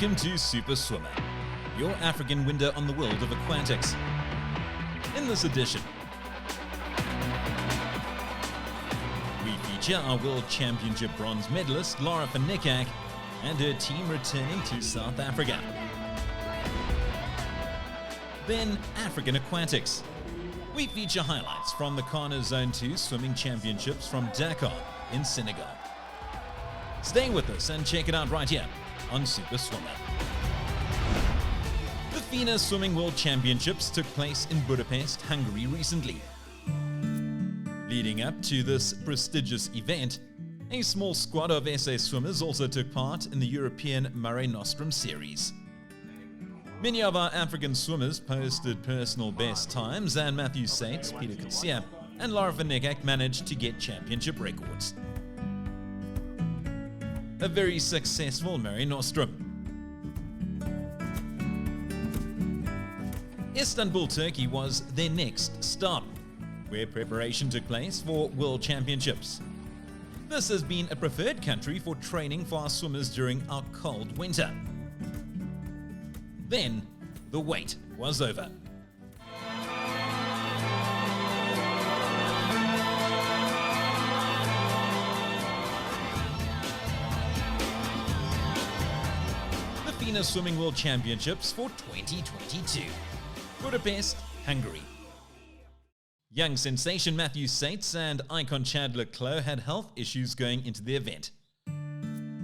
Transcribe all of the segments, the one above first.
Welcome to Super Swimmer, your African window on the world of aquatics. In this edition, we feature our World Championship bronze medalist Lara van Niekerk and her team returning to South Africa. Then African aquatics. We feature highlights from the Ghana Zone 2 Swimming Championships from Dakar in Senegal. Stay with us and check it out right here on Super Swimmer. The FINA Swimming World Championships took place in Budapest, Hungary recently. Leading up to this prestigious event, a small squad of SA swimmers also took part in the European Mare Nostrum series. Many of our African swimmers posted personal best times, and Matthew Sates, Peter Kutsia, and Lara van Niekerk managed to get championship records. A very successful Mare Nostrum. Istanbul, Turkey was their next stop, where preparation took place for World Championships. This has been a preferred country for training for our swimmers during our cold winter. Then, the wait was over. The FINA Swimming World Championships for 2022. Budapest, Hungary. Young sensation Matthew Sates and icon Chad Leclos had health issues going into the event.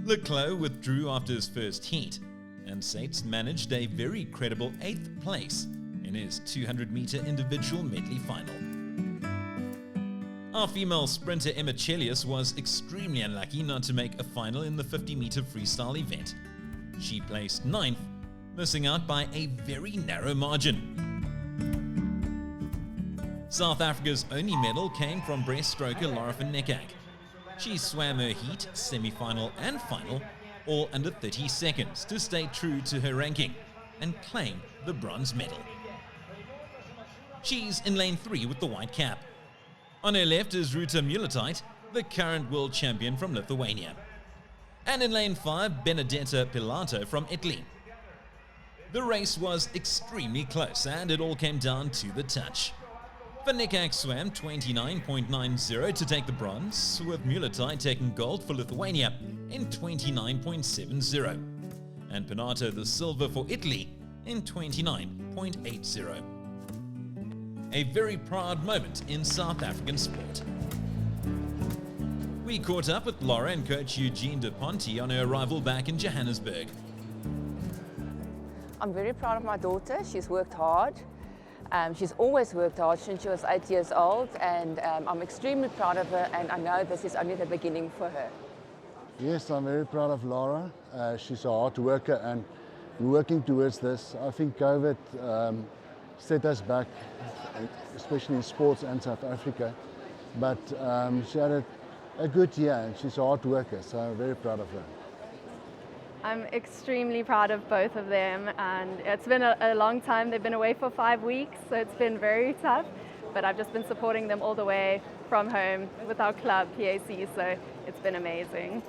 Leclos withdrew after his first heat, and Sates managed a very credible 8th place in his 200-meter individual medley final. Our female sprinter Emma Chelius was extremely unlucky not to make a final in the 50-meter freestyle event. She placed 9th, missing out by a very narrow margin. South Africa's only medal came from breaststroker Lara van Niekerk. She swam her heat, semi-final and final all under 30 seconds to stay true to her ranking and claim the bronze medal. She's in lane 3 with the white cap. On her left is Ruta Muletite, the current world champion from Lithuania. And in lane 5, Benedetta Pilato from Italy. The race was extremely close and it all came down to the touch. Van Niekerk swam 29.90 to take the bronze, with Muletite taking gold for Lithuania in 29.70, and Pinato the silver for Italy in 29.80. A very proud moment in South African sport. We caught up with Lara and coach Eugene De Ponte on her arrival back in Johannesburg. I'm very proud of my daughter. She's worked hard. She's always worked hard since she was 8 years old, and I'm extremely proud of her, and I know this is only the beginning for her. Yes, I'm very proud of Lara. She's a hard worker and we're working towards this. I think COVID set us back, especially in sports and South Africa, but she had a good year and she's a hard worker, so I'm very proud of her. I'm extremely proud of both of them, and it's been a long time. They've been away for 5 weeks, so it's been very tough, but I've just been supporting them all the way from home with our club, PAC, so it's been amazing.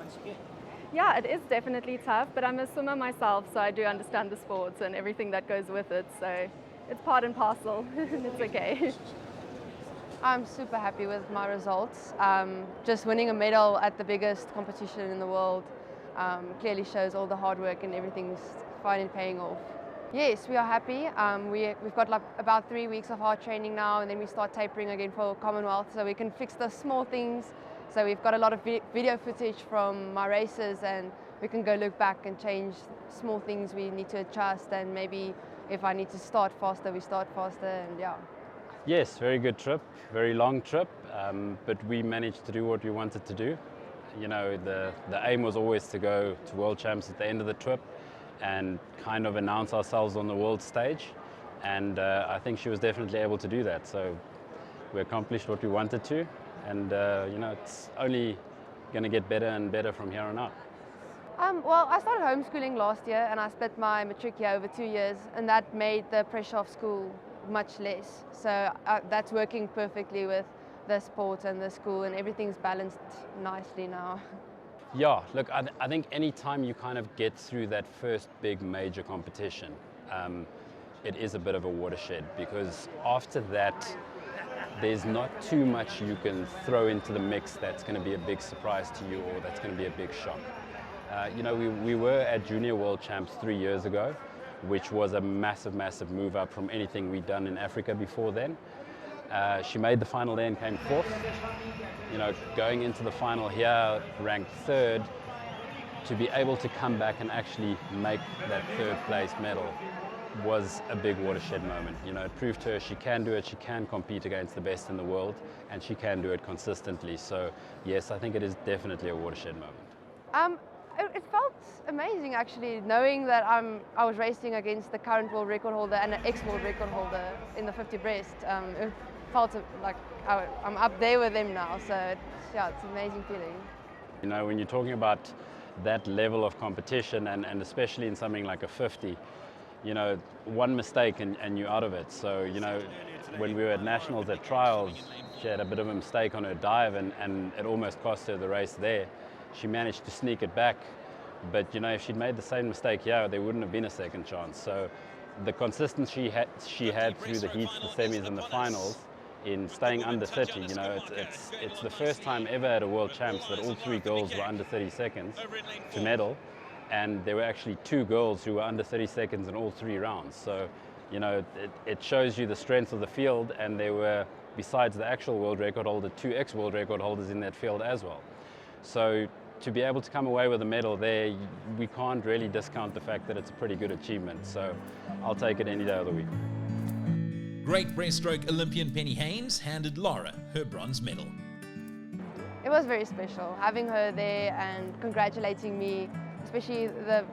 Yeah, it is definitely tough, but I'm a swimmer myself, so I do understand the sports and everything that goes with it, so it's part and parcel. It's okay. I'm super happy with my results. Just winning a medal at the biggest competition in the world clearly shows all the hard work and everything's finally paying off. Yes, we are happy. We've got like about 3 weeks of hard training now, and then we start tapering again for Commonwealth, so we can fix the small things. So we've got a lot of video footage from my races, and we can go look back and change small things we need to adjust, and maybe if I need to start faster, we start faster, and yeah. Yes, very good trip, very long trip, but we managed to do what we wanted to do. You know, the aim was always to go to World Champs at the end of the trip and kind of announce ourselves on the world stage, and I think she was definitely able to do that. So we accomplished what we wanted to, and you know, it's only going to get better and better from here on out. Well, I started homeschooling last year, and I split my matric year over 2 years, and that made the pressure of school much less. So that's working perfectly with the sport and the school, and everything's balanced nicely now. Yeah, look, I think any time you kind of get through that first big major competition, it is a bit of a watershed, because after that, there's not too much you can throw into the mix that's going to be a big surprise to you or that's going to be a big shock. You know, we were at Junior World Champs 3 years ago, which was a massive, massive move up from anything we'd done in Africa before then. She made the final there and came fourth. You know, going into the final here, ranked third, to be able to come back and actually make that third place medal was a big watershed moment. You know, it proved to her she can do it, she can compete against the best in the world, and she can do it consistently. So yes, I think it is definitely a watershed moment. It felt amazing, actually, knowing that I was racing against the current world record holder and an ex-world record holder in the 50 breast. It felt like I'm up there with them now, so it's an amazing feeling. You know, when you're talking about that level of competition, and especially in something like a 50, you know, one mistake and you're out of it. So, you know, when we were at nationals at trials, she had a bit of a mistake on her dive and it almost cost her the race there. She managed to sneak it back, but you know, if she'd made the same mistake here, there wouldn't have been a second chance. So the consistency she had through the heats, the semis and the finals in staying under 30, you know, it's the first time ever at a World Champs that all 3 girls were under 30 seconds to medal, and there were actually 2 girls who were under 30 seconds in all 3 rounds. So, you know, it shows you the strength of the field, and there were, besides the actual world record holder, 2 ex-world record holders in that field as well. So to be able to come away with a medal there, we can't really discount the fact that it's a pretty good achievement. So I'll take it any day of the week. Great breaststroke Olympian Penny Haynes handed Lara her bronze medal. It was very special, having her there and congratulating me, especially the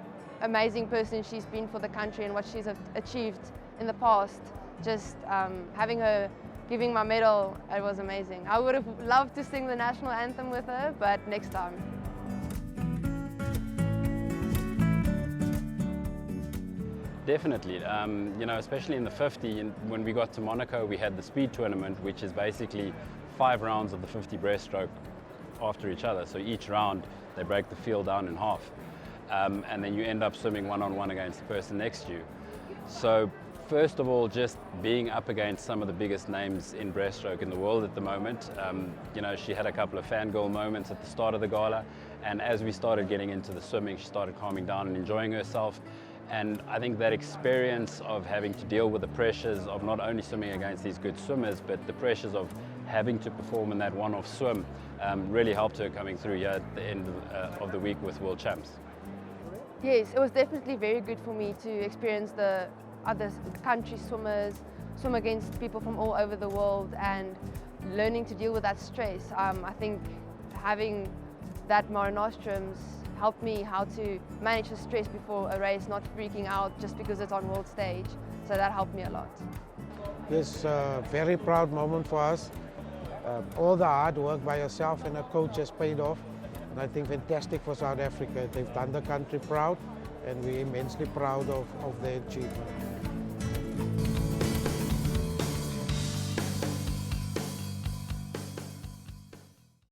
amazing person she's been for the country and what she's achieved in the past. Just having her giving my medal, it was amazing. I would have loved to sing the national anthem with her, but next time. Definitely, you know, especially in the 50, when we got to Monaco, we had the speed tournament, which is basically 5 rounds of the 50 breaststroke after each other. So each round, they break the field down in half. And then you end up swimming one-on-one against the person next to you. So first of all, just being up against some of the biggest names in breaststroke in the world at the moment. You know, she had a couple of fangirl moments at the start of the gala, and as we started getting into the swimming, she started calming down and enjoying herself. And I think that experience of having to deal with the pressures of not only swimming against these good swimmers, but the pressures of having to perform in that one-off swim really helped her coming through here at the end of the week with World Champs. Yes, it was definitely very good for me to experience the other country swimmers, swim against people from all over the world, and learning to deal with that stress. I think having that Mare Nostrums helped me how to manage the stress before a race, not freaking out just because it's on world stage. So that helped me a lot. It's a very proud moment for us. All the hard work by yourself and a coach has paid off. And I think fantastic for South Africa. They've done the country proud, and we're immensely proud of their achievement.